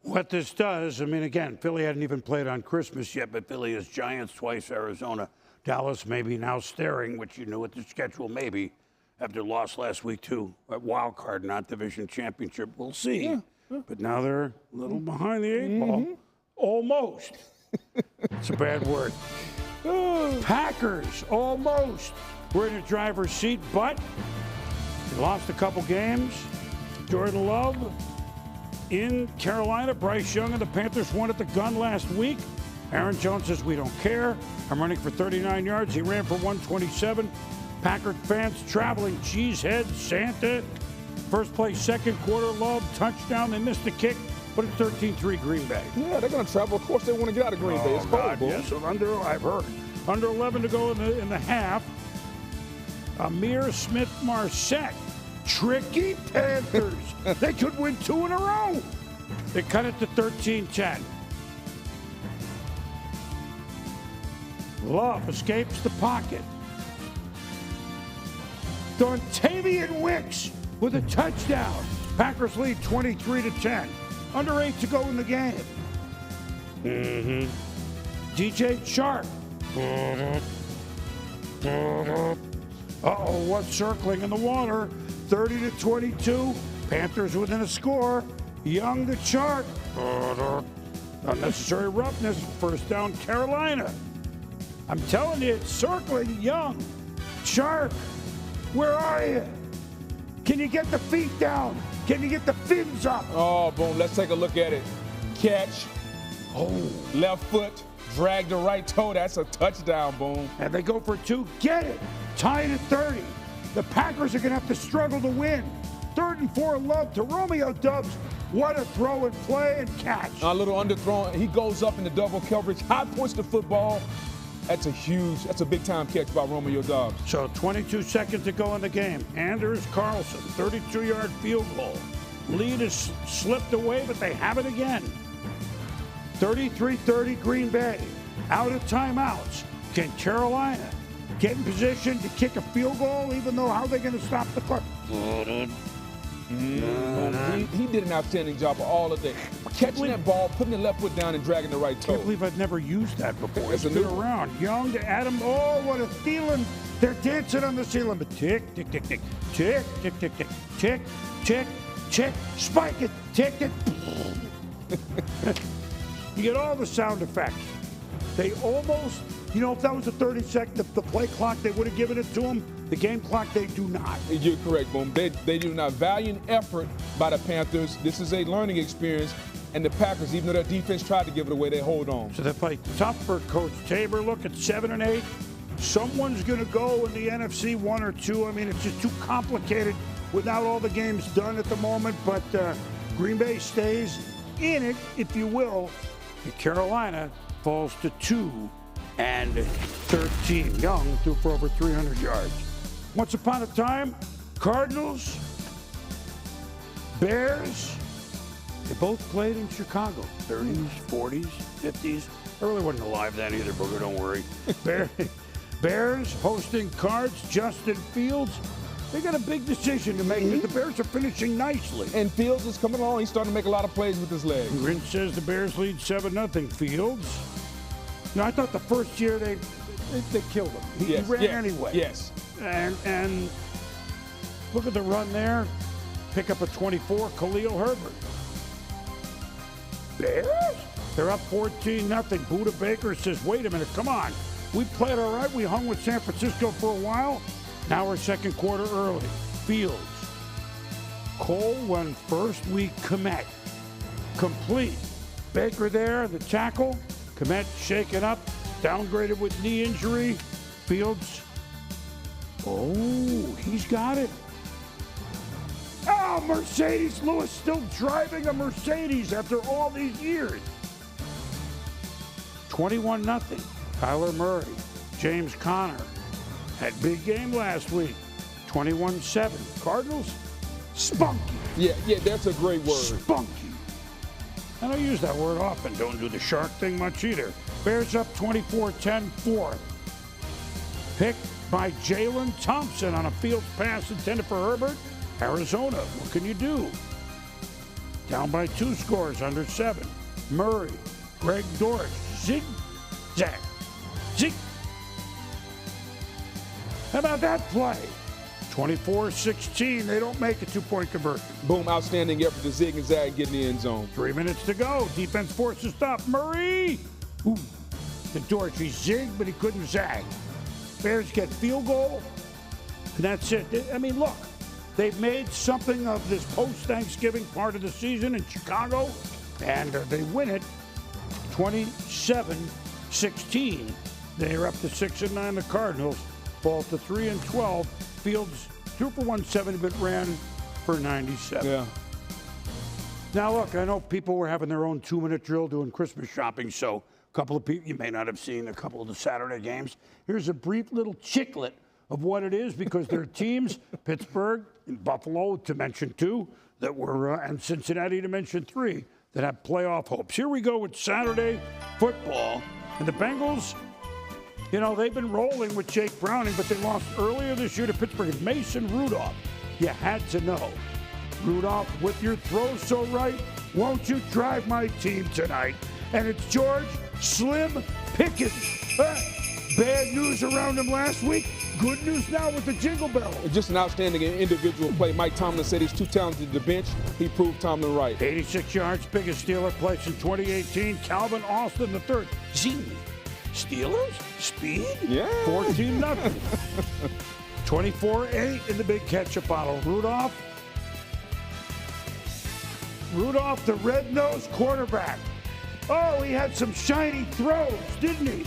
What this does, I mean, again, Philly hadn't even played on Christmas yet, but Philly is Giants twice, Arizona. Dallas maybe now staring, which you knew at the schedule maybe, after loss last week to a wild card, not division championship. We'll see. Yeah. But now they're a little behind the 8 ball. Almost. It's a bad word. Packers, almost. We're in the driver's seat, but they lost a couple games. Jordan Love in Carolina. Bryce Young and the Panthers won at the gun last week. Aaron Jones says, we don't care. I'm running for 39 yards. He ran for 127. Packer fans traveling. Cheesehead, Santa. First play, second quarter, Love, touchdown. They missed the kick, but it's 13-3 Green Bay. Yeah, they're going to travel. Of course, they want to get out of Green Bay. It's cold, boy. Yes, I've heard. Under 11 to go in the half. Amir Smith-Marset. Tricky Panthers. They could win 2 in a row. They cut it to 13-10. Love escapes the pocket. Dontavian Wicks with a touchdown. Packers lead 23-10. Under 8 to go in the game. DJ Chark. Uh-oh, what's circling in the water? 30-22. Panthers within a score. Young to Chark. Unnecessary roughness. First down, Carolina. I'm telling you, it's circling. Young. Chark. Where are you? Can you get the feet down? Can you get the fins up? Oh, boom. Let's take a look at it. Catch. Oh, left foot. Drag the right toe. That's a touchdown, boom. And they go for 2. Get it. Tie it at 30. The Packers are going to have to struggle to win. 3rd and 4, Love to Romeo Doubs. What a throw and play and catch. A little underthrown. He goes up in the double coverage. High points the football. That's a big-time catch by Romeo Doubs. So 22 seconds to go in the game. Anders Carlson, 32-yard field goal. Lead is slipped away, but they have it again. 33-30 Green Bay. Out of timeouts. Can Carolina get in position to kick a field goal, even though how are they going to stop the clock? He did an outstanding job all of day. Catching that ball, putting the left foot down, and dragging the right toe. I can't believe I've never used that before. It's been around. Young to Adam. Oh, what a feeling. They're dancing on the ceiling. But tick, tick, tick, tick. Tick, tick, tick, tick. Tick, tick, tick. Spike it. Tick it. You get all the sound effects. They almost, if that was a 30-second, the play clock, they would have given it to them. The game clock, they do not. You're correct, Boom. They do not value an effort by the Panthers. This is a learning experience. And the Packers, even though their defense tried to give it away, they hold on. So they play tough for Coach Tabor. Look at 7-8. Someone's going to go in the NFC, 1 or 2. I mean, it's just too complicated without all the games done at the moment. But Green Bay stays in it, if you will. And Carolina falls to 2-13. Young threw for over 300 yards. Once upon a time, Cardinals, Bears, they both played in Chicago. 30s, 40s, 50s. I really wasn't alive then either, Booger, don't worry. Bears hosting Cards, Justin Fields. They got a big decision to make. The Bears are finishing nicely. And Fields is coming along. He's starting to make a lot of plays with his legs. Grinch says the Bears lead 7-0. Fields. I thought the first year they killed him. He ran anyway. Yes. And look at the run there. Pick up a 24, Khalil Herbert. Bears? They're up 14-0. Buda Baker says, wait a minute, come on. We played all right. We hung with San Francisco for a while. Now we're second quarter early. Fields. Cole won first week Kmet. Complete. Baker there, the tackle. Kmet shaken up. Downgraded with knee injury. Fields. Oh, he's got it. Oh, Mercedes Lewis still driving a Mercedes after all these years. 21-0. Kyler Murray. James Conner. Had big game last week. 21-7. Cardinals, spunky. Yeah, that's a great word. Spunky. I don't use that word often. Don't do the shark thing much either. Bears up 24-10, fourth. Picked by Jalen Thompson on a field pass intended for Herbert. Arizona, what can you do? Down by 2 scores, under 7. Murray, Greg Dortch, zig, zag, zig. How about that play? 24-16, they don't make a 2-point conversion. Boom, outstanding effort to zig and zag, get in the end zone. 3 minutes to go. Defense forces stop. Murray! Ooh, the Dortch, he zigged, but he couldn't zag. Bears get field goal, and that's it. I mean, look, They've made something of this post-Thanksgiving part of the season in Chicago, and they win it 27-16. They're up to 6-9. The Cardinals fall to 3-12. Fields 2 for 170, but ran for 97. Yeah. Now, look, I know people were having their own 2-minute drill doing Christmas shopping, so a couple of people, you may not have seen a couple of the Saturday games. Here's a brief little chicklet of what it is, because there are teams, Pittsburgh and Buffalo, to mention 2, that were, and Cincinnati, to mention 3, that have playoff hopes. Here we go with Saturday football. And the Bengals, you know, they've been rolling with Jake Browning, but they lost earlier this year to Pittsburgh. And Mason Rudolph, you had to know. Rudolph, with your throw so right, won't you drive my team tonight? And it's George Slim Pickens. Bad news around him last week. Good news now with the Jingle Bell. Just an outstanding individual play. Mike Tomlin said he's too talented to the bench. He proved Tomlin right. 86 yards, biggest Steeler place in 2018. Calvin Austin III. Zing. Steelers? Speed? Yeah. 14-0. 24-8 in the big ketchup bottle. Rudolph, the red-nosed quarterback. Oh, he had some shiny throws, didn't he?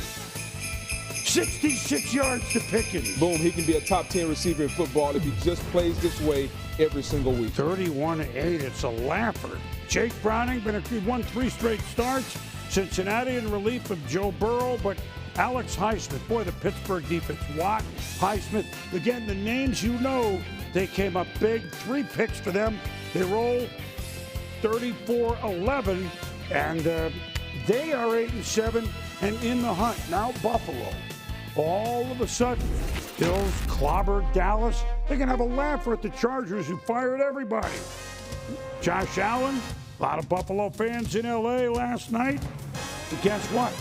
66 yards to Pickens. Boom, he can be a top 10 receiver in football if he just plays this way every single week. 31-8, it's a laugher. Jake Browning won 3 straight starts. Cincinnati in relief of Joe Burrow, but Alex Highsmith, boy, the Pittsburgh defense. Watt, Highsmith, again, the names you know, they came up big. 3 picks for them. They roll 34-11, and they are 8-7 and in the hunt. Now Buffalo. All of a sudden, Bills clobbered Dallas. They're going to have a laugher at the Chargers, who fired everybody. Josh Allen, a lot of Buffalo fans in L.A. last night. But guess what?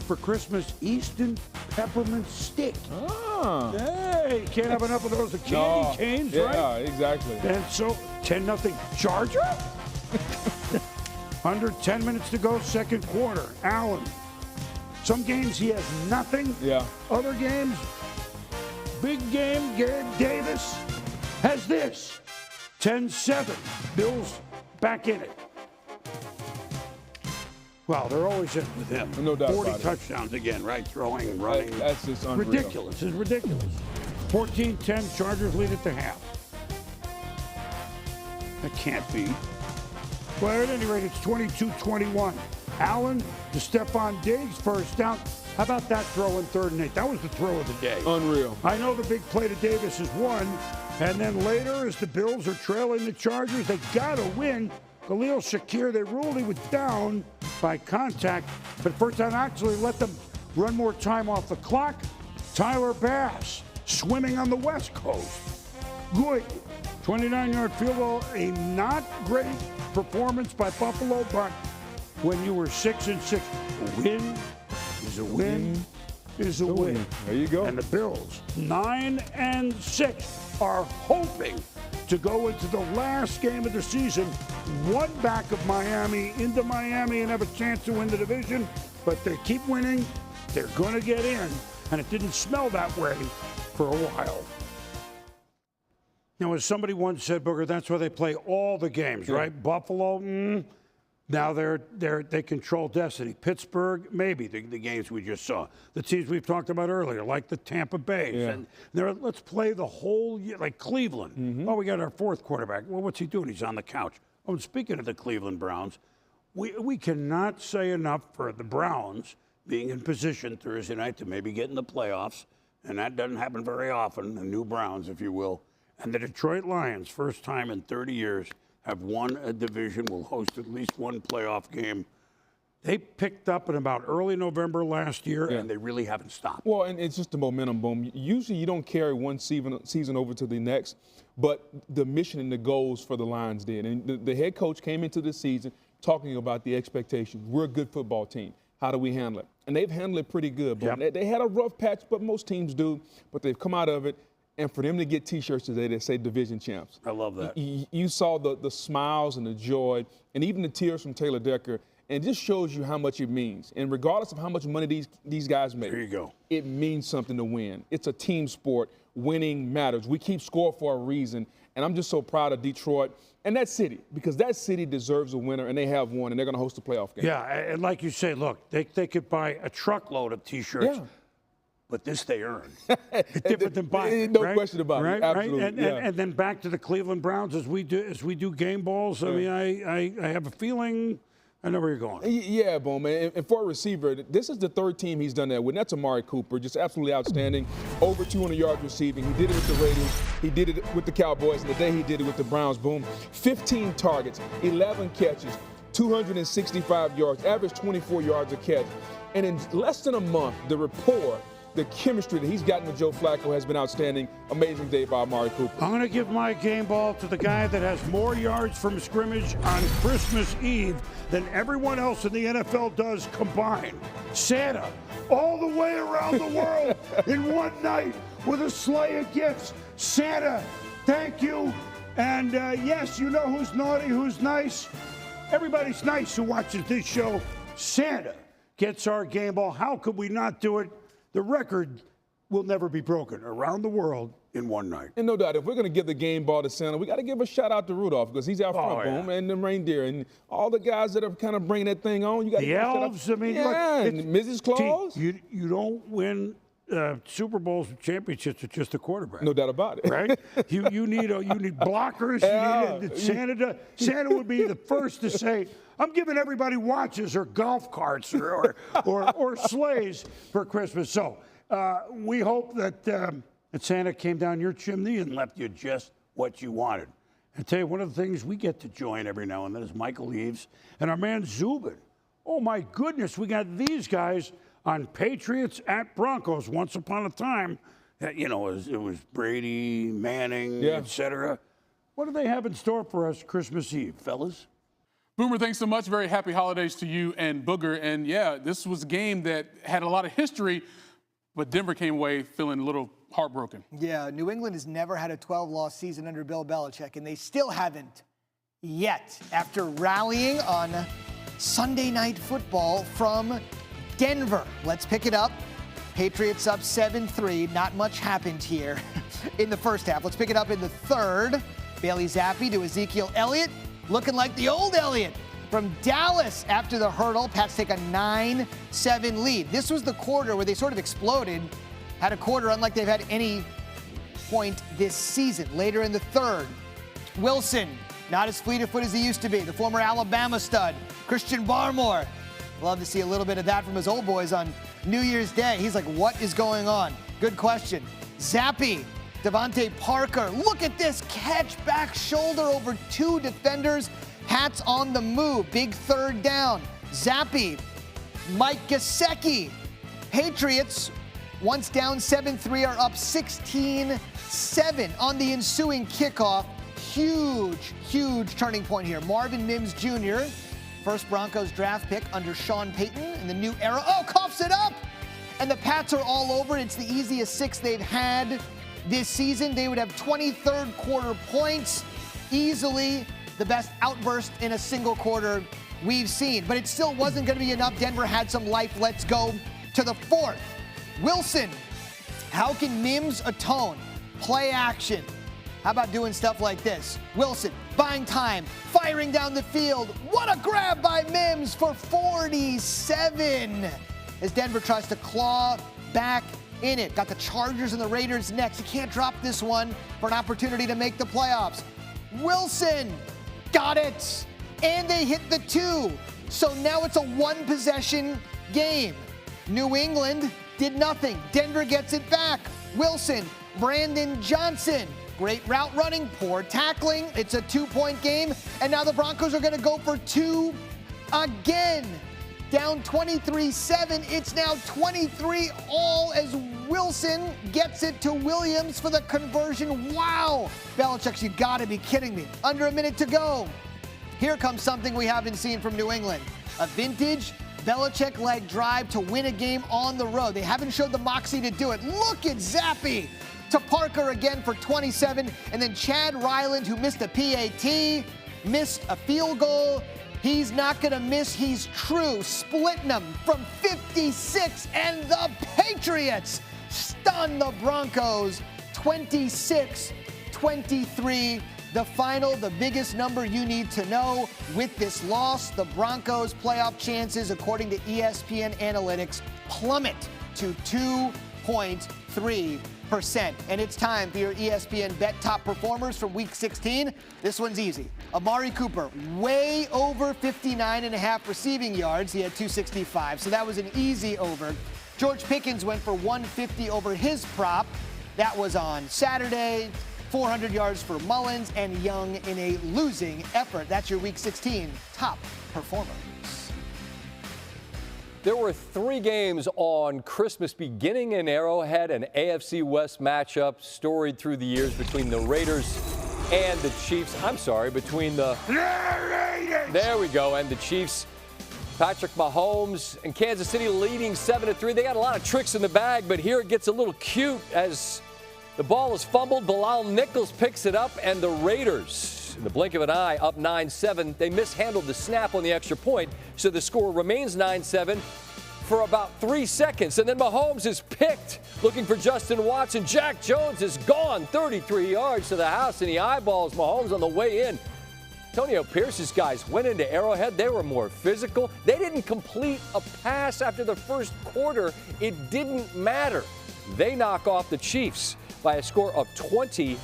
For Christmas, Easton peppermint stick. Ah. Hey, you can't have enough of those candy canes, right? Yeah, exactly. And so, 10-0 Charger? Under 10 minutes to go, second quarter. Allen. Some games he has nothing. Yeah. Other games, big game, Gabe Davis has this. 10-7. Bills back in it. Well, they're always in with him. No doubt 40 about it. touchdowns again, right? Throwing, running. That's just unreal. Ridiculous. It's ridiculous. 14-10, Chargers lead at the half. That can't be. Well, at any rate, it's 22-21. Allen to Stephon Diggs, first down. How about that throw in 3rd and 8? That was the throw of the day. Unreal. I know the big play to Davis is one, and then later, as the Bills are trailing the Chargers, they got to win. Khalil Shakir, they ruled he was down by contact, but first time actually let them run more time off the clock. Tyler Bass swimming on the West Coast. Good. 29-yard field goal, a not great performance by Buffalo, but when you were 6-6, a win is a win is a win. There you go. And the Bills, 9-6, are hoping to go into the last game of the season, one back of Miami, into Miami, and have a chance to win the division. But they keep winning. They're going to get in. And it didn't smell that way for a while. Now, as somebody once said, Booger, that's why they play all the games, right? Buffalo, now they control destiny. Pittsburgh, maybe the games we just saw. The teams we've talked about earlier, like the Tampa Bay. And let's play the whole year, like Cleveland. Oh, we got our 4th quarterback. Well, what's he doing? He's on the couch. Oh, and speaking of the Cleveland Browns, we cannot say enough for the Browns being in position Thursday night to maybe get in the playoffs. And that doesn't happen very often, the new Browns, if you will. And the Detroit Lions, first time in 30 years, have won a division, will host at least one playoff game. They picked up in about early November last year, and they really haven't stopped. Well, and it's just a momentum boom. Usually you don't carry one season over to the next, but the mission and the goals for the Lions did. And the head coach came into the season talking about the expectations. We're a good football team. How do we handle it? And they've handled it pretty good. Yep. They had a rough patch, but most teams do, but they've come out of it. And for them to get T-shirts today that say division champs. I love that. You saw the smiles and the joy and even the tears from Taylor Decker. And it just shows you how much it means. And regardless of how much money these guys make, there you go. It means something to win. It's a team sport. Winning matters. We keep score for a reason. And I'm just so proud of Detroit and that city, because that city deserves a winner, and they have one, and they're going to host a playoff game. Yeah, and like you say, look, they could buy a truckload of T-shirts. Yeah. But this they earned. It's different than buying. No question about it. Absolutely. And then back to the Cleveland Browns as we do game balls. I mean, I have a feeling I know where you're going. Yeah, Boom, man. And for a receiver, this is the third team he's done that with. And that's Amari Cooper, just absolutely outstanding. Over 200 yards receiving. He did it with the Raiders. He did it with the Cowboys. And the day he did it with the Browns, Boom. 15 targets, 11 catches, 265 yards, average 24 yards a catch. And in less than a month, the rapport, the chemistry that he's gotten with Joe Flacco has been outstanding. Amazing day by Amari Cooper. I'm going to give my game ball to the guy that has more yards from scrimmage on Christmas Eve than everyone else in the NFL does combined. Santa, all the way around the world in one night with a sleigh of gifts. Santa, thank you. And yes, you know who's naughty, who's nice. Everybody's nice who watches this show. Santa gets our game ball. How could we not do it? The record will never be broken around the world in one night. And no doubt, if we're going to give the game ball to Santa, we got to give a shout out to Rudolph, because he's out front, Boom, and the reindeer, and all the guys that are kind of bringing that thing on. You got the elves. I mean, look, and Mrs. Claus. You don't win Super Bowls and championships with just a quarterback. No doubt about it. Right? you need blockers. Santa would be the first to say, I'm giving everybody watches or golf carts or sleighs for Christmas. So we hope that Santa came down your chimney and left you just what you wanted. I tell you, one of the things we get to join every now and then is Michael Eaves and our man Zubin. Oh, my goodness, we got these guys on Patriots at Broncos. Once upon a time, it was Brady, Manning, etc. What do they have in store for us Christmas Eve, fellas? Boomer, thanks so much. Very happy holidays to you and Booger. And yeah, this was a game that had a lot of history, but Denver came away feeling a little heartbroken. Yeah, New England has never had a 12-loss season under Bill Belichick, and they still haven't yet after rallying on Sunday Night Football from Denver. Let's pick it up. Patriots up 7-3. Not much happened here in the first half. Let's pick it up in the third. Bailey Zappi to Ezekiel Elliott, looking like the old Elliott from Dallas after the hurdle. Pats take a 9-7 lead. This was the quarter where they sort of exploded. Had a quarter unlike they've had any point this season. Later in the third, Wilson, not as fleet of foot as he used to be. The former Alabama stud, Christian Barmore. Love to see a little bit of that from his old boys on New Year's Day. He's like, what is going on? Good question. Zappi, Devontae Parker. Look at this catch, back shoulder over two defenders. Hats on the move. Big third down. Zappi, Mike Gesicki. Patriots, once down 7-3, are up 16-7 on the ensuing kickoff. Huge turning point here. Marvin Mims Jr., first Broncos draft pick under Sean Payton in the new era. Oh, coughs it up! And the Pats are all over. It's the easiest 6 they've had this season. They would have 23rd quarter points. Easily the best outburst in a single quarter we've seen. But it still wasn't going to be enough. Denver had some life. Let's go to the fourth. Wilson, how can Mims atone? Play action. How about doing stuff like this? Wilson, buying time, firing down the field. What a grab by Mims for 47 as Denver tries to claw back in it. Got the Chargers and the Raiders next. You can't drop this one for an opportunity to make the playoffs. Wilson, got it. And they hit the 2. So now it's a one-possession game. New England did nothing. Denver gets it back. Wilson, Brandon Johnson. Great route running, poor tackling. It's a 2-point game. And now the Broncos are going to go for 2 again. Down 23-7. It's now 23-all as Wilson gets it to Williams for the conversion. Wow. Belichick, you got to be kidding me. Under a minute to go. Here comes something we haven't seen from New England. A vintage Belichick-led drive to win a game on the road. They haven't showed the moxie to do it. Look at Zappi to Parker again for 27. And then Chad Ryland, who missed a PAT, missed a field goal. He's not going to miss. He's true. Splitting them from 56. And the Patriots stun the Broncos 26-23. The final, the biggest number you need to know. With this loss, the Broncos' playoff chances, according to ESPN Analytics, plummet to 2.3%. And it's time for your ESPN Bet top performers from Week 16. This one's easy. Amari Cooper, way over 59.5 receiving yards. He had 265, so that was an easy over. George Pickens went for 150 over his prop. That was on Saturday. 400 yards for Mullins and Young in a losing effort. That's your Week 16 top performers. There were 3 games on Christmas beginning in Arrowhead, an AFC West matchup storied through the years between the Raiders and the Chiefs. I'm sorry, between the Raiders. There we go, and the Chiefs. Patrick Mahomes and Kansas City leading 7-3. They got a lot of tricks in the bag, but here it gets a little cute as the ball is fumbled. Bilal Nichols picks it up, and the Raiders, in the blink of an eye, up 9-7. They mishandled the snap on the extra point, so the score remains 9-7 for about 3 seconds. And then Mahomes is picked, looking for Justin Watson. Jack Jones is gone, 33 yards to the house, and he eyeballs Mahomes on the way in. Antonio Pierce's guys went into Arrowhead. They were more physical. They didn't complete a pass after the first quarter. It didn't matter. They knock off the Chiefs by a score of 20-14.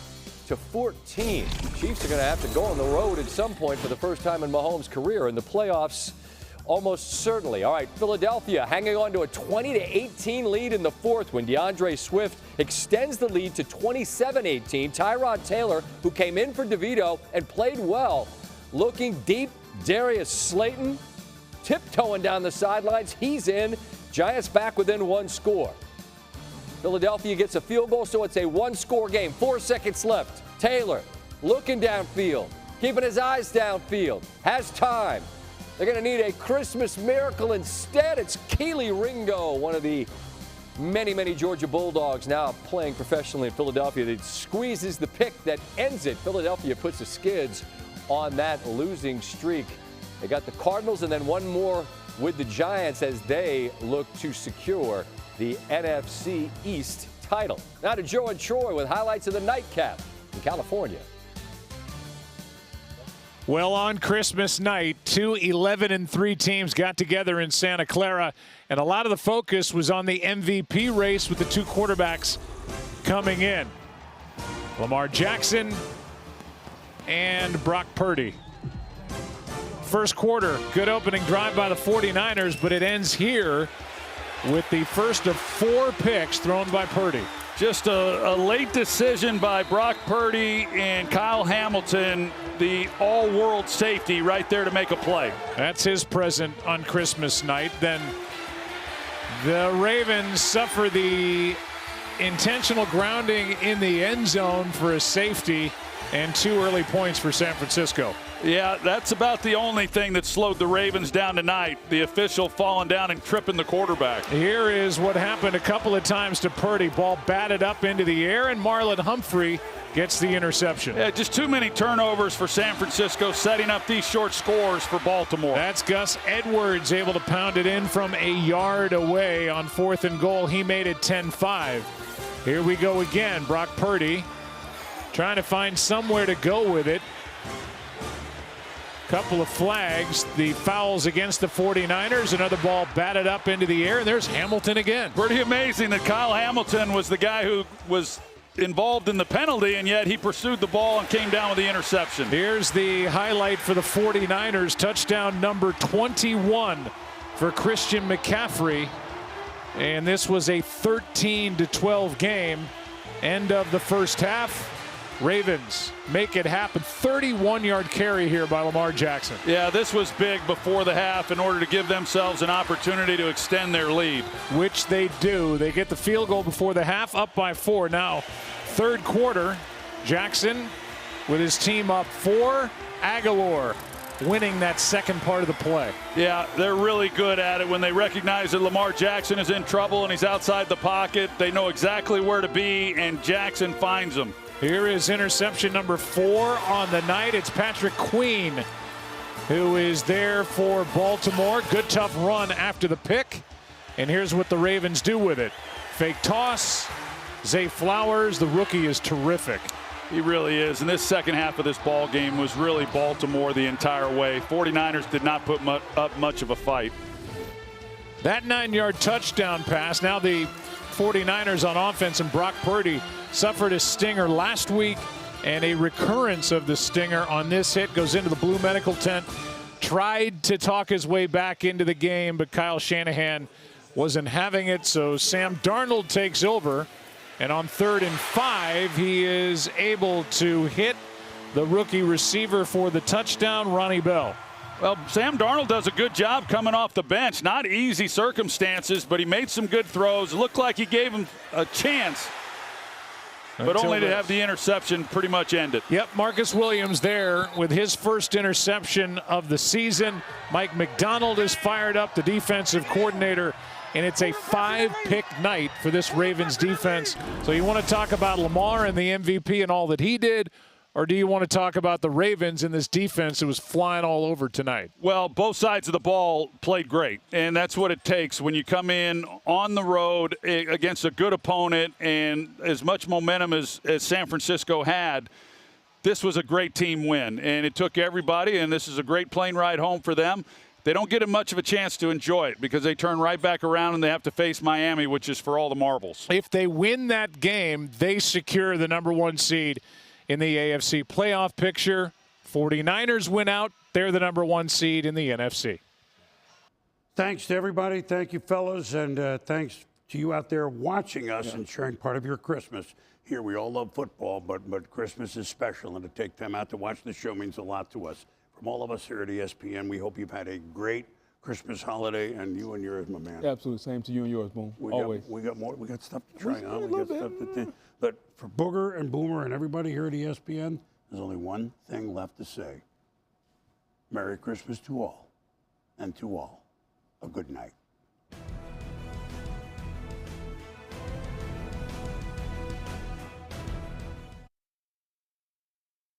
Chiefs are going to have to go on the road at some point for the first time in Mahomes' career in the playoffs, almost certainly. All right, Philadelphia hanging on to a 20-18 lead in the fourth when DeAndre Swift extends the lead to 27-18. Tyrod Taylor, who came in for DeVito and played well, looking deep. Darius Slayton tiptoeing down the sidelines. He's in. Giants back within 1 score. Philadelphia gets a field goal, so it's a 1-score game. 4 seconds left. Taylor looking downfield, keeping his eyes downfield, has time. They're going to need a Christmas miracle instead. It's Kelee Ringo, one of the many, many Georgia Bulldogs now playing professionally in Philadelphia, that squeezes the pick that ends it. Philadelphia puts the skids on that losing streak. They got the Cardinals and then one more with the Giants as they look to secure the NFC East title. Now to Joe and Troy with highlights of the nightcap in California. Well, on Christmas night, 2 11-3 teams got together in Santa Clara, and a lot of the focus was on the MVP race with the 2 quarterbacks coming in. Lamar Jackson and Brock Purdy. First quarter, good opening drive by the 49ers, but it ends here with the first of 4 picks thrown by Purdy. Just a late decision by Brock Purdy and Kyle Hamilton, the all-world safety right there to make a play. That's his present on Christmas night. Then the Ravens suffer the intentional grounding in the end zone for a safety and 2 early points for San Francisco. Yeah, that's about the only thing that slowed the Ravens down tonight, the official falling down and tripping the quarterback. Here is what happened a couple of times to Purdy. Ball batted up into the air, and Marlon Humphrey gets the interception. Yeah, just too many turnovers for San Francisco, setting up these short scores for Baltimore. That's Gus Edwards able to pound it in from a yard away on 4th and goal. He made it 10-5. Here we go again. Brock Purdy trying to find somewhere to go with it. Couple of flags, the fouls against the 49ers, another ball batted up into the air, and there's Hamilton again. Pretty amazing that Kyle Hamilton was the guy who was involved in the penalty, and yet he pursued the ball and came down with the interception. Here's the highlight for the 49ers, touchdown number 21 for Christian McCaffrey, and this was a 13-12 game. End of the first half. Ravens make it happen. 31-yard carry here by Lamar Jackson. Yeah, this was big before the half in order to give themselves an opportunity to extend their lead. Which they do. They get the field goal before the half, up by 4. Now, third quarter, Jackson with his team up 4. Aguilar winning that second part of the play. Yeah, they're really good at it. When they recognize that Lamar Jackson is in trouble and he's outside the pocket, they know exactly where to be, and Jackson finds them. Here is interception number 4 on the night. It's Patrick Queen who is there for Baltimore. Good tough run after the pick. And here's what the Ravens do with it. Fake toss. Zay Flowers, the rookie, is terrific. He really is. And this second half of this ball game was really Baltimore the entire way. 49ers did not put up much of a fight. That 9-yard touchdown pass. Now the 49ers on offense, and Brock Purdy suffered a stinger last week, and a recurrence of the stinger on this hit. Goes into the blue medical tent. Tried to talk his way back into the game, but Kyle Shanahan wasn't having it, so Sam Darnold takes over. And on 3rd and 5, he is able to hit the rookie receiver for the touchdown, Ronnie Bell. Well, Sam Darnold does a good job coming off the bench. Not easy circumstances, but he made some good throws. Looked like he gave him a chance, but only to have the interception pretty much end it. Yep, Marcus Williams there with his first interception of the season. Mike McDonald is fired up, the defensive coordinator, and it's a 5-pick night for this Ravens defense. So you want to talk about Lamar and the MVP and all that he did, or do you want to talk about the Ravens and this defense that was flying all over tonight? Well, both sides of the ball played great, and that's what it takes when you come in on the road against a good opponent and as much momentum as San Francisco had. This was a great team win, and it took everybody, and this is a great plane ride home for them. They don't get much of a chance to enjoy it because they turn right back around and they have to face Miami, which is for all the marbles. If they win that game, they secure the #1 seed in the AFC playoff picture. 49ers win out. They're the #1 seed in the NFC. Thanks to everybody. Thank you, fellas. And thanks to you out there watching us and sharing part of your Christmas. Here, we all love football, but Christmas is special. And to take time out to watch the show means a lot to us. From all of us here at ESPN, we hope you've had a great Christmas holiday, and you and yours, my man. Absolutely. Same to you and yours, Boom. Always. We got more. We got stuff to try on. We got stuff to think. But for Booger and Boomer and everybody here at ESPN, there's only one thing left to say. Merry Christmas to all, and to all, a good night.